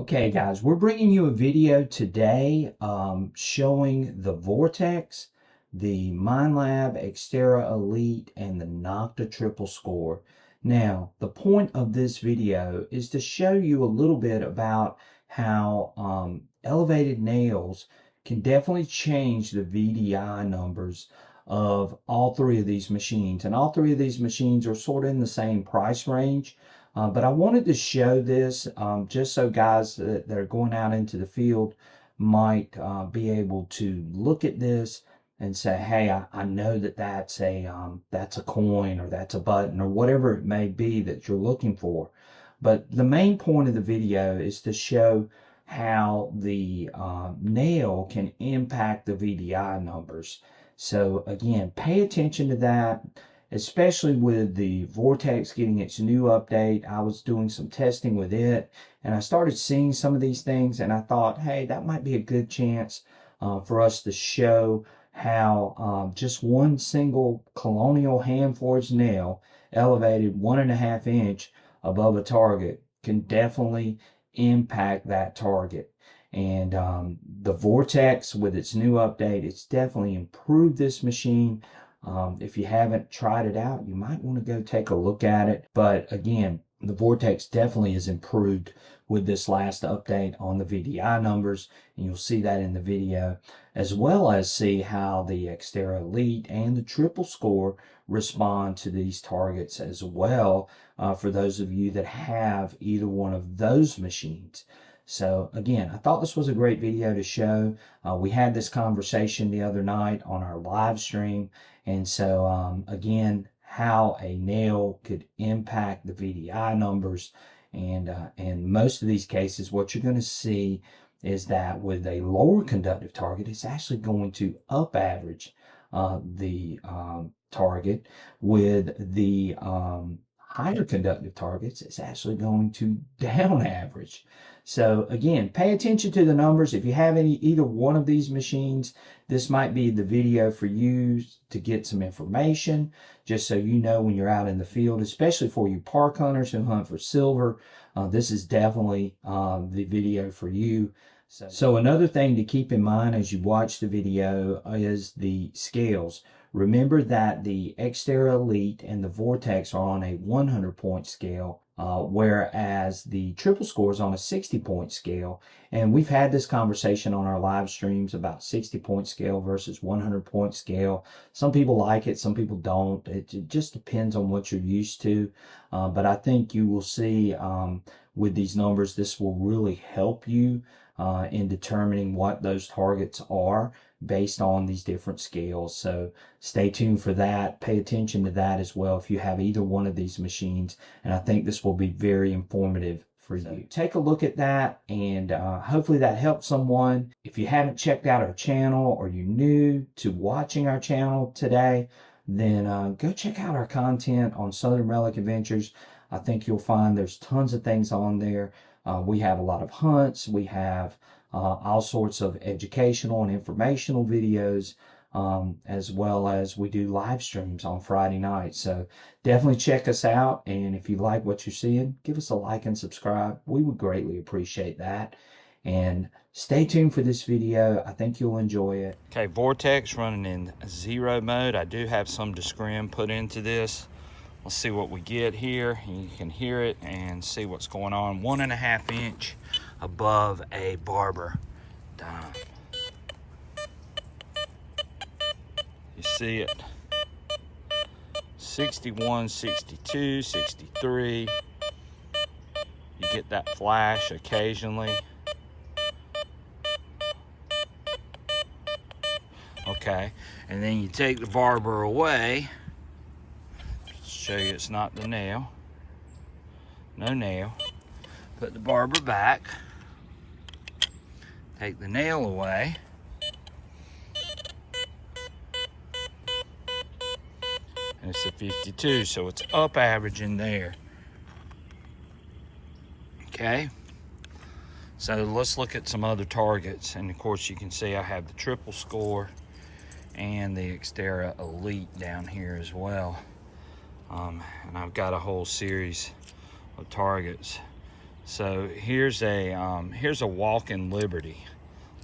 Okay guys, we're bringing you a video today showing the Vortex, the Minelab Xterra Elite, and the Nokta Triple Score. Now, the point of this video is to show you a little bit about how elevated nails can definitely change the VDI numbers of all three of these machines. And all three of these machines are sort of in the same price range. But I wanted to show this just so guys that are going out into the field might be able to look at this and say, hey, I know that that's a coin, or that's a button, or whatever it may be that you're looking for. But the main point of the video is to show how the nail can impact the VDI numbers. So again, pay attention to that. Especially with the Vortex getting its new update. I was doing some testing with it and I started seeing some of these things, and I thought, hey, that might be a good chance for us to show how just one single colonial hand forged nail elevated 1.5 inch above a target can definitely impact that target. And the Vortex with its new update, it's definitely improved this machine. If you haven't tried it out, you might want to go take a look at it. But again, the Vortex definitely is improved with this last update on the VDI numbers, and you'll see that in the video, as well as see how the Xterra Elite and the Triple Score respond to these targets as well, for those of you that have either one of those machines. So again, I thought this was a great video to show. We had this conversation the other night on our live stream. And so again, how a nail could impact the VDI numbers. And in most of these cases, what you're going to see is that with a lower conductive target, it's actually going to up average the target. With the higher conductive targets, it's actually going to down average. So again, pay attention to the numbers. If you have either one of these machines, this might be the video for you to get some information, just so you know when you're out in the field, especially for you park hunters who hunt for silver. This is definitely the video for you. So another thing to keep in mind as you watch the video is the scales. Remember that the Xterra Elite and the Vortex are on a 100-point scale, whereas the Triple Score is on a 60-point scale. And we've had this conversation on our live streams about 60-point scale versus 100-point scale. Some people like it, some people don't. It just depends on what you're used to. But I think you will see with these numbers, this will really help you in determining what those targets are based on these different scales. So stay tuned for that. Pay attention to that as well if you have either one of these machines. And I think this will be very informative for you. Take a look at that, and hopefully that helps someone. If you haven't checked out our channel, or you're new to watching our channel today, then go check out our content on Southern Relic Adventures. I think you'll find there's tons of things on there. We have a lot of hunts. We have all sorts of educational and informational videos, as well as we do live streams on Friday nights. So definitely check us out. And if you like what you're seeing, give us a like and subscribe. We would greatly appreciate that. And stay tuned for this video. I think you'll enjoy it. Okay, Vortex running in 0 mode. I do have some discrim put into this. Let's see what we get here. You can hear it and see what's going on. 1.5 inch above a barber dime. You see it. 61, 62, 63. You get that flash occasionally. Okay, and then you take the barber away. Show you it's not the nail. No nail. Put the barber back. Take the nail away. And it's a 52, so it's up averaging there. Okay. So let's look at some other targets. And of course you can see I have the Triple Score and the Xterra Elite down here as well. And I've got a whole series of targets. So here's a Walking Liberty.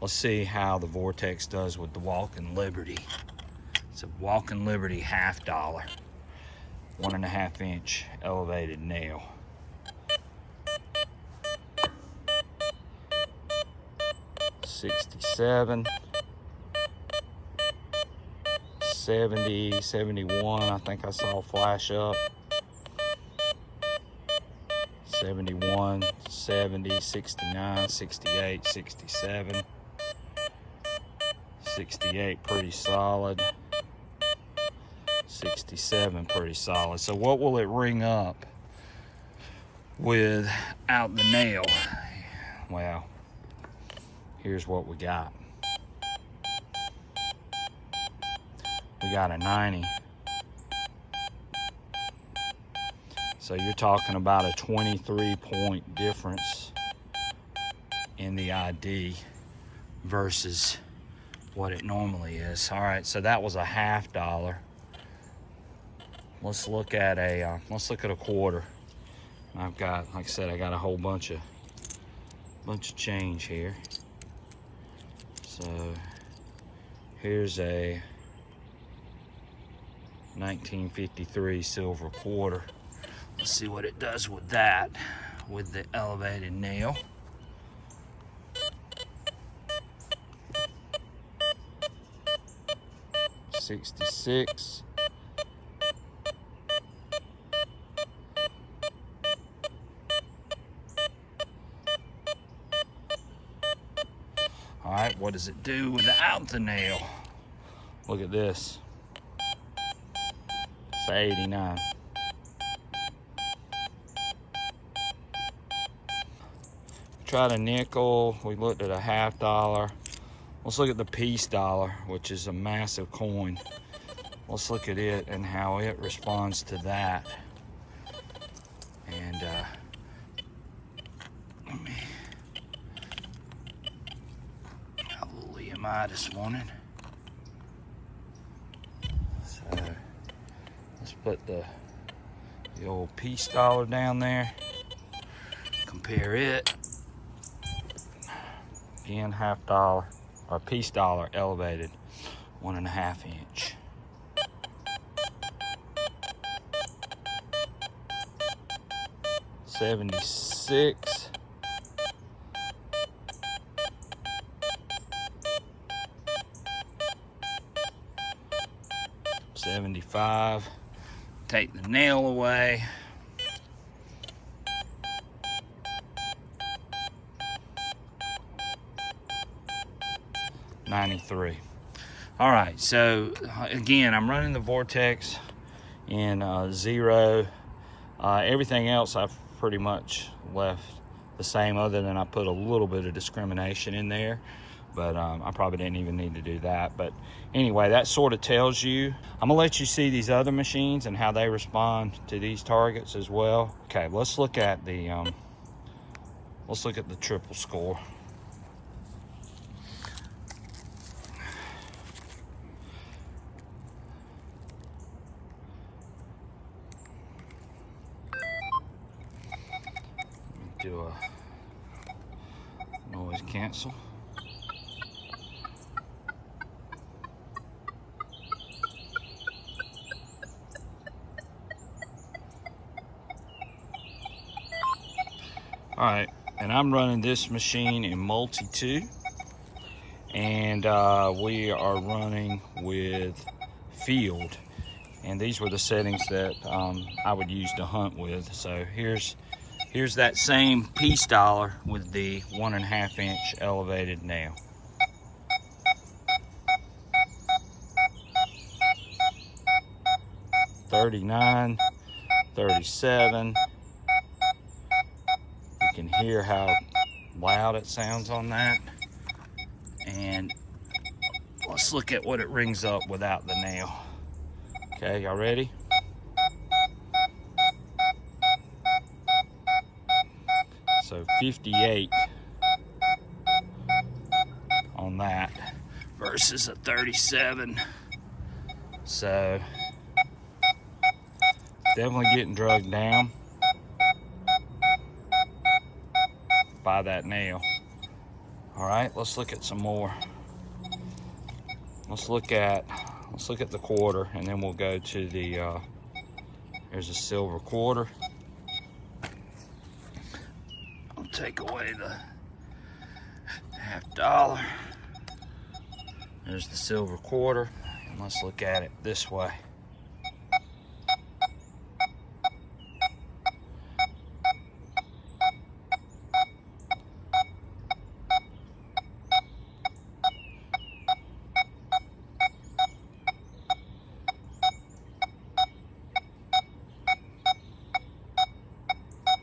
Let's see how the Vortex does with the Walking Liberty. It's a Walking Liberty $1/2, 1.5 inch elevated nail. $67, $70, $71. I think I saw flash up. $71, $70, $69, $68, $67, $68 pretty solid, $67 pretty solid. So what will it ring up without the nail? Well, here's what we got. We got a 90. So you're talking about a 23-point difference in the ID versus what it normally is. All right, so that was a $1/2. Let's look at a quarter. I've got, like I said, I got a whole bunch of change here. So here's a 1953 silver quarter. Let's see what it does with that, with the elevated nail. $66. All right, what does it do without the nail? Look at this. It's 89. Tried a nickel. We looked at a $1/2. Let's look at the piece dollar, which is a massive coin. Let's look at it and how it responds to that. And let me have a little EMI this morning. So let's put the old piece dollar down there. Compare it. Again, $1/2 or piece dollar elevated, 1.5 inch. $76. $75. Take the nail away. $93. All right, so again, I'm running the Vortex in 0. Everything else I've pretty much left the same, other than I put a little bit of discrimination in there, but I probably didn't even need to do that. But anyway, that sort of tells you. I'm gonna let you see these other machines and how they respond to these targets as well. Okay, let's look at the triple score. Do a noise cancel. All right, and I'm running this machine in multi-2, and we are running with field, and these were the settings that I would use to hunt with. So here's that same piece dollar with the 1.5 inch elevated nail. $39, $37. You can hear how loud it sounds on that. And let's look at what it rings up without the nail. Okay, y'all ready? So 58 on that versus a 37. So definitely getting drugged down. by that nail. All right, let's look at some more. Let's look at the quarter, and then we'll go to the, here's a silver quarter. I'll take away the $50. There's the silver quarter, and let's look at it this way.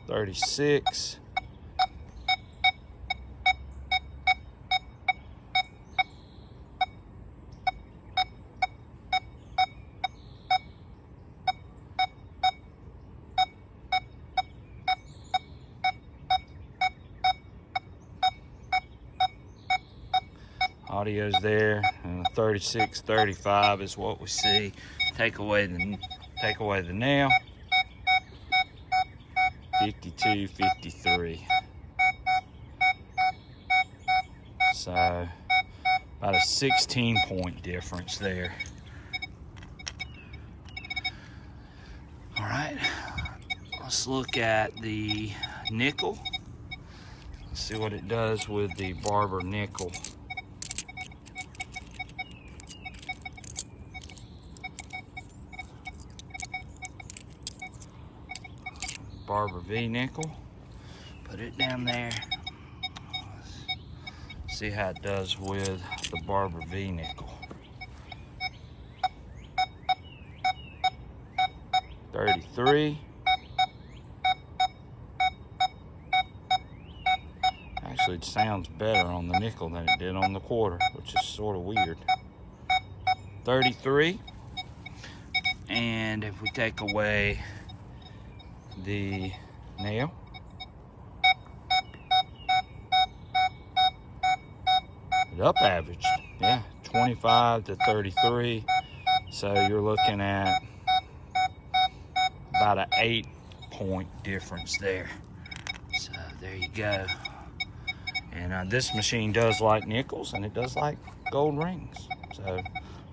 $36. Audio's there, and 36, 35 is what we see. Take away the nail. 52, 53. So about a 16-point difference there. All right, let's look at the nickel. Let's see what it does with the Barber nickel. Barber V nickel. Put it down there. See how it does with the Barber V nickel. 33. Actually, it sounds better on the nickel than it did on the quarter, which is sort of weird. 33. And if we take away the nail, it up averaged, yeah, 25 to 33. So you're looking at about an 8-point difference there. So there you go. And this machine does like nickels, and it does like gold rings. So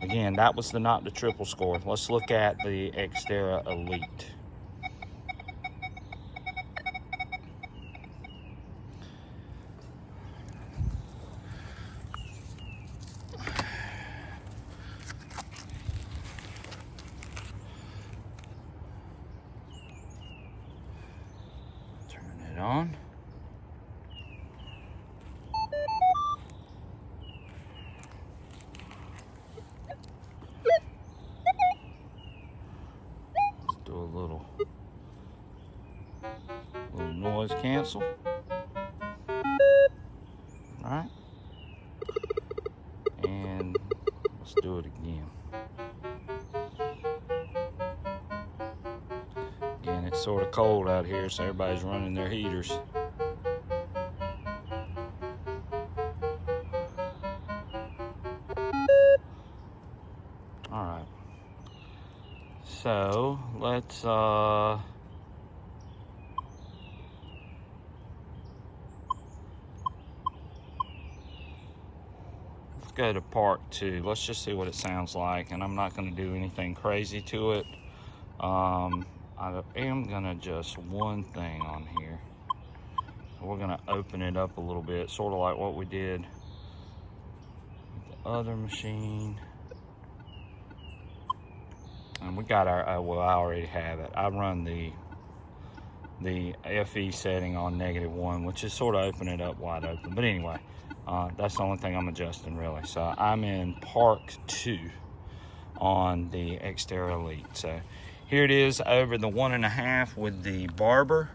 again, that was the Nokta Triple Score. Let's look at the Xterra Elite. Turn it on. Let's do a little noise cancel. All right. And let's do it again. Again, it's sort of cold out here, so everybody's running their heaters. All right. So let's go to part 2. Let's just see what it sounds like, and I'm not going to do anything crazy to it. I am going to adjust one thing on here. So we're going to open it up a little bit, sort of like what we did with the other machine. And we got our, well, I already have it. I run the FE setting on -1, which is sort of open it up wide open. But anyway, that's the only thing I'm adjusting really. So I'm in part 2 on the Xterra Elite. So here it is over the 1.5 with the Barber.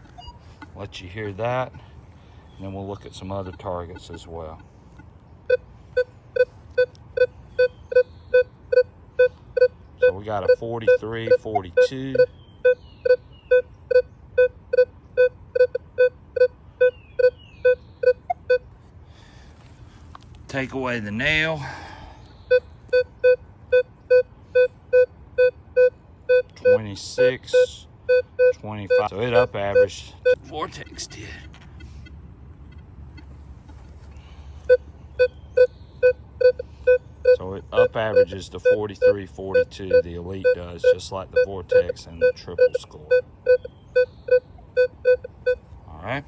Let you hear that. And then we'll look at some other targets as well. So we got a 43, 42. Take away the nail. 26, 25. So it up averaged. Vortex did. up averages to 43, 42. The Elite does, just like the Vortex and the Triple Score. All right.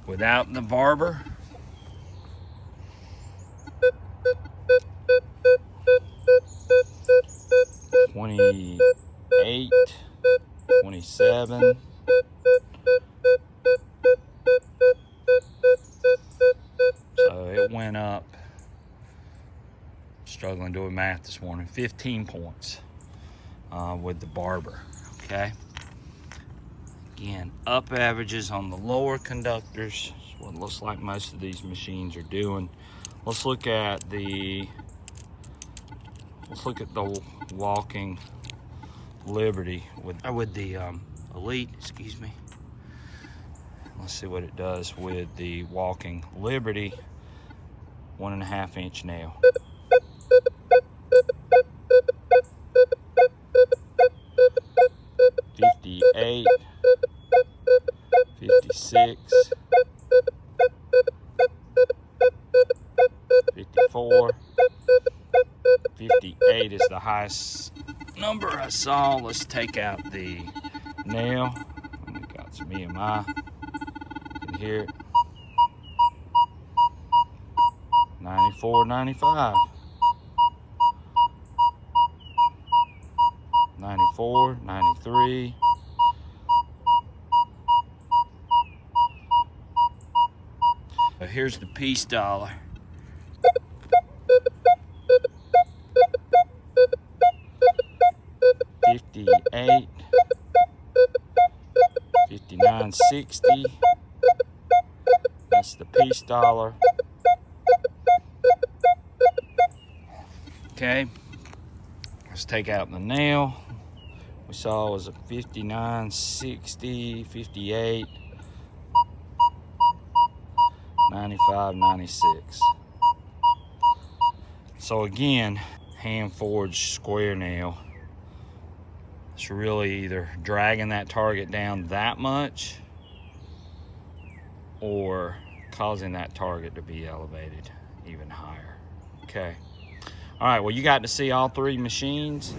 Without the barber, $28, $27. So it went up, struggling doing math this morning, 15 points with the barber, okay? Again, up averages on the lower conductors, what it looks like most of these machines are doing. Let's look at the walking Liberty with the Elite, excuse me. Let's see what it does with the walking Liberty 1.5 inch nail. $58, $56, $54, $58 is the highest number I saw. Let's take out the nail. We got some EMI in here. 94, 95. 94, 93. So here's the piece dollar. $58, $59.60. That's the piece dollar. Okay, let's take out the nail. We saw it was a $59.60, $58, $95, $96. So again, hand forged square nail. It's really either dragging that target down that much or causing that target to be elevated even higher. Okay. All right, well, you got to see all three machines.